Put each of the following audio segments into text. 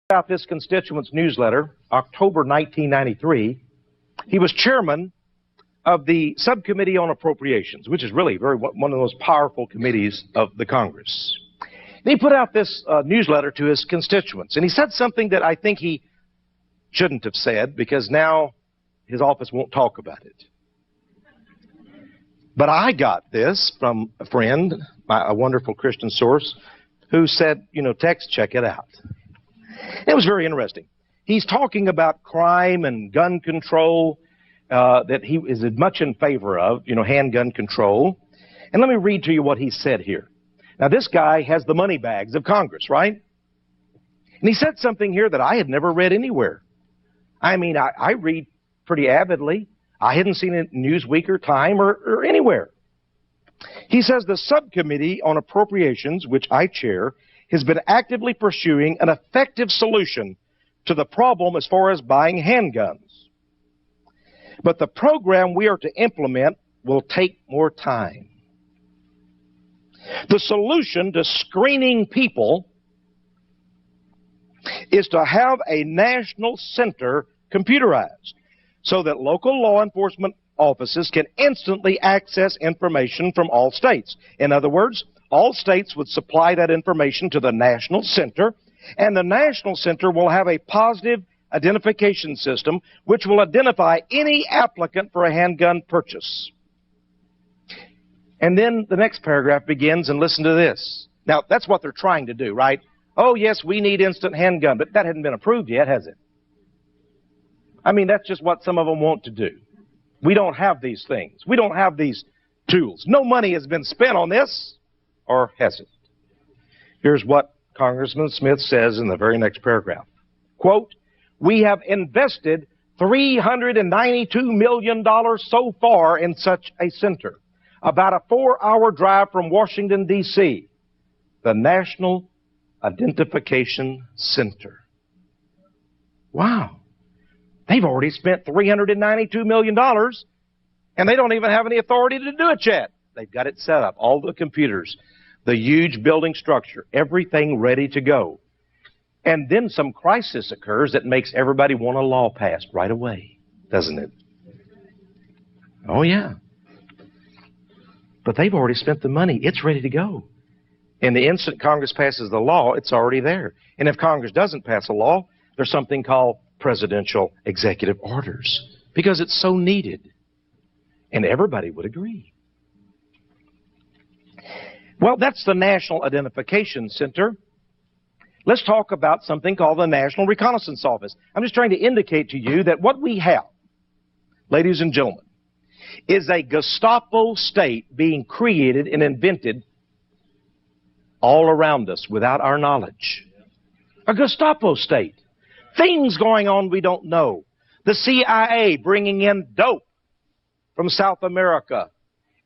About this constituents newsletter, October 1993, he was chairman of the Subcommittee on Appropriations, which is really one of the most powerful committees of the Congress. And he put out this newsletter to his constituents, and he said something that I think he shouldn't have said, because now his office won't talk about it. But I got this from a friend, a wonderful Christian source, who said, you know, Texe, check it out. It was very interesting. He's talking about crime and gun control, that he is much in favor of, you know, handgun control. And let me read to you what he said here. Now, this guy has the money bags of Congress, right? And he said something here that I had never read anywhere. I mean, I read pretty avidly. I hadn't seen it in Newsweek or Time or anywhere. He says the Subcommittee on Appropriations, which I chair, has been actively pursuing an effective solution to the problem as far as buying handguns. But the program we are to implement will take more time. The solution to screening people is to have a national center computerized so that local law enforcement offices can instantly access information from all states. In other words, all states would supply that information to the national center, and the national center will have a positive identification system which will identify any applicant for a handgun purchase. And then the next paragraph begins, and listen to this. Now, that's what they're trying to do, right? Oh, yes, we need instant handgun, but that hasn't been approved yet, has it? I mean, that's just what some of them want to do. We don't have these things. We don't have these tools. No money has been spent on this, or has it? Here's what Congressman Smith says in the very next paragraph. Quote, we have invested $392 million so far in such a center, about a 4-hour drive from Washington, D.C., the National Identification Center. Wow. They've already spent $392 million, and they don't even have any authority to do it yet. They've got it set up, all the computers, the huge building structure, everything ready to go. And then some crisis occurs that makes everybody want a law passed right away, doesn't it? Oh, yeah. But they've already spent the money. It's ready to go. And the instant Congress passes the law, it's already there. And if Congress doesn't pass a law, there's something called presidential executive orders, because it's so needed. And everybody would agree. Well, that's the National Identification Center. Let's talk about something called the National Reconnaissance Office. I'm just trying to indicate to you that what we have, ladies and gentlemen, is a Gestapo state being created and invented all around us without our knowledge. A Gestapo state. Things going on we don't know. The CIA bringing in dope from South America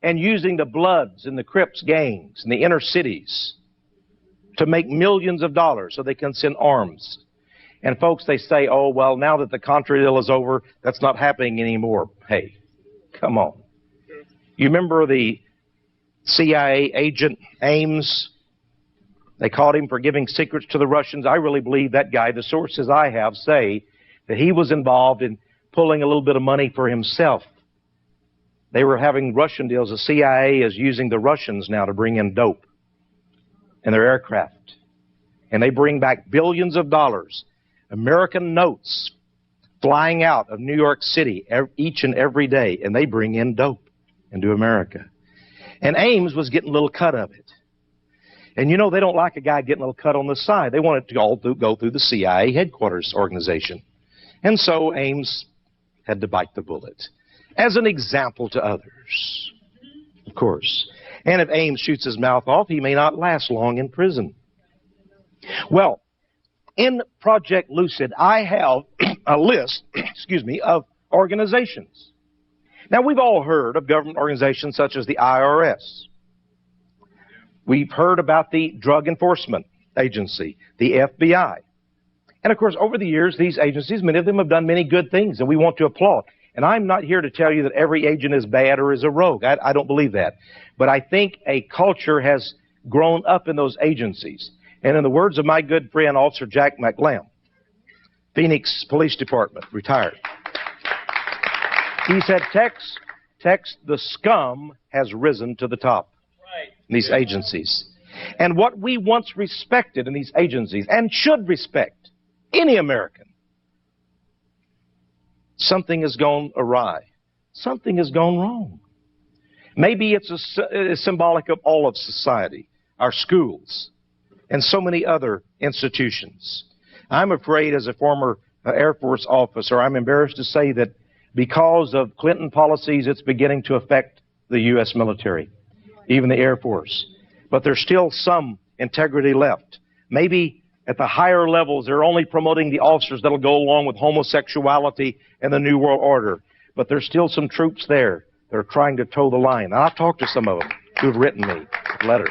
and using the Bloods and the Crips gangs in the inner cities to make millions of dollars so they can send arms. And folks, they say, oh, well, now that the Contra deal is over, that's not happening anymore. Hey, come on. You remember the CIA agent Ames? They caught him for giving secrets to the Russians. I really believe that guy, the sources I have say that he was involved in pulling a little bit of money for himself. They were having Russian deals. The CIA is using the Russians now to bring in dope in their aircraft. And they bring back billions of dollars, American notes flying out of New York City each and every day, and they bring in dope into America. And Ames was getting a little cut of it. And you know, they don't like a guy getting a little cut on the side. They want it to all go through the CIA headquarters organization. And so Ames had to bite the bullet as an example to others, of course. And if Ames shoots his mouth off, he may not last long in prison. Well, in Project Lucid, I have a list, of organizations. Now, we've all heard of government organizations such as the IRS. We've heard about the Drug Enforcement Agency, the FBI. And, of course, over the years, these agencies, many of them have done many good things, and we want to applaud. And I'm not here to tell you that every agent is bad or is a rogue. I don't believe that. But I think a culture has grown up in those agencies. And in the words of my good friend, Officer Jack McLam, Phoenix Police Department, retired. He said, Texe, the scum has risen to the top in these agencies. And what we once respected in these agencies, and should respect any American, something has gone awry. Something has gone wrong. Maybe it's symbolic of all of society, our schools, and so many other institutions. I'm afraid, as a former Air Force officer, I'm embarrassed to say that because of Clinton policies, it's beginning to affect the U.S. military, even the Air Force. But there's still some integrity left. Maybe at the higher levels, they're only promoting the officers that'll go along with homosexuality and the New World Order. But there's still some troops there that are trying to toe the line. And I've talked to some of them who've written me letters.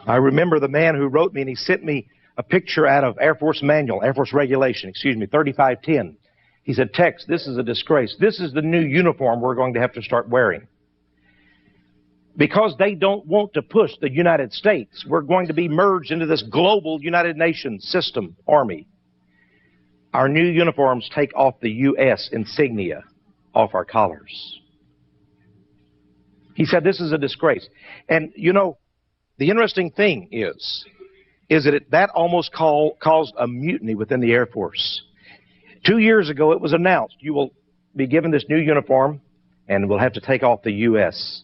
I remember the man who wrote me, and he sent me a picture out of Air Force Manual, Air Force Regulation, 3510. He said, Texe, this is a disgrace. This is the new uniform we're going to have to start wearing. Because they don't want to push the United States, we're going to be merged into this global United Nations system, Army. Our new uniforms take off the U.S. insignia off our collars. He said, this is a disgrace. And, you know, the interesting thing is that almost caused a mutiny within the Air Force. 2 years ago, it was announced, you will be given this new uniform, and we'll have to take off the U.S.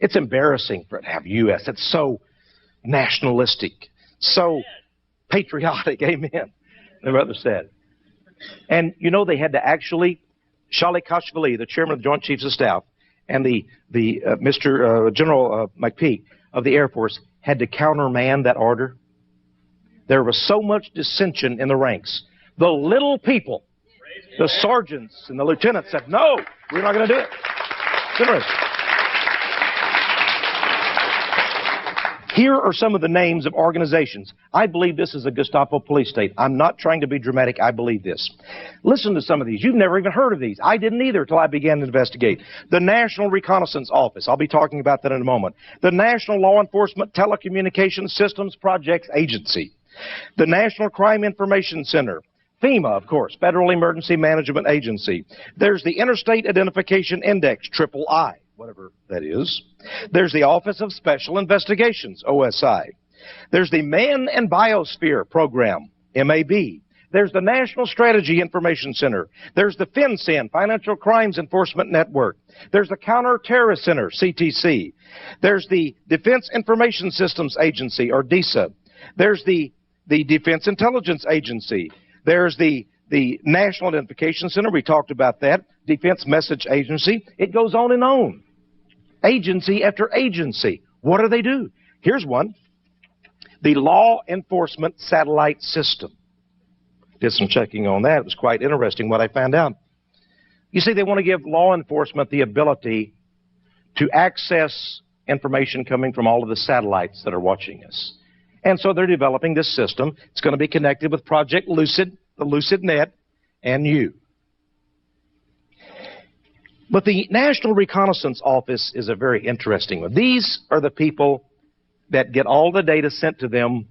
It's embarrassing for it to have U.S. It's so nationalistic, so patriotic. Amen. The brother said. And, you know, they had to actually, Shalikashvili, the chairman of the Joint Chiefs of Staff, and Mr. General McPeak of the Air Force had to countermand that order. There was so much dissension in the ranks. The little people, the sergeants and the lieutenants said, no, we're not going to do it. It's interesting. Here are some of the names of organizations. I believe this is a Gestapo police state. I'm not trying to be dramatic. I believe this. Listen to some of these. You've never even heard of these. I didn't either until I began to investigate. The National Reconnaissance Office. I'll be talking about that in a moment. The National Law Enforcement Telecommunications Systems Projects Agency. The National Crime Information Center. FEMA, of course, Federal Emergency Management Agency. There's the Interstate Identification Index, III, whatever that is. There's the Office of Special Investigations, OSI. There's the Man and Biosphere Program, MAB. There's the National Strategy Information Center. There's the FinCEN, Financial Crimes Enforcement Network. There's the Counter-Terrorist Center, CTC. There's the Defense Information Systems Agency, or DISA. There's the Defense Intelligence Agency. There's the National Identification Center. We talked about that. Defense Message Agency. It goes on and on. Agency after agency. What do they do? Here's one. The Law Enforcement Satellite System. Did some checking on that. It was quite interesting what I found out. You see, they want to give law enforcement the ability to access information coming from all of the satellites that are watching us. And so they're developing this system. It's going to be connected with Project Lucid, the Lucid Net, and you. But the National Reconnaissance Office is a very interesting one. These are the people that get all the data sent to them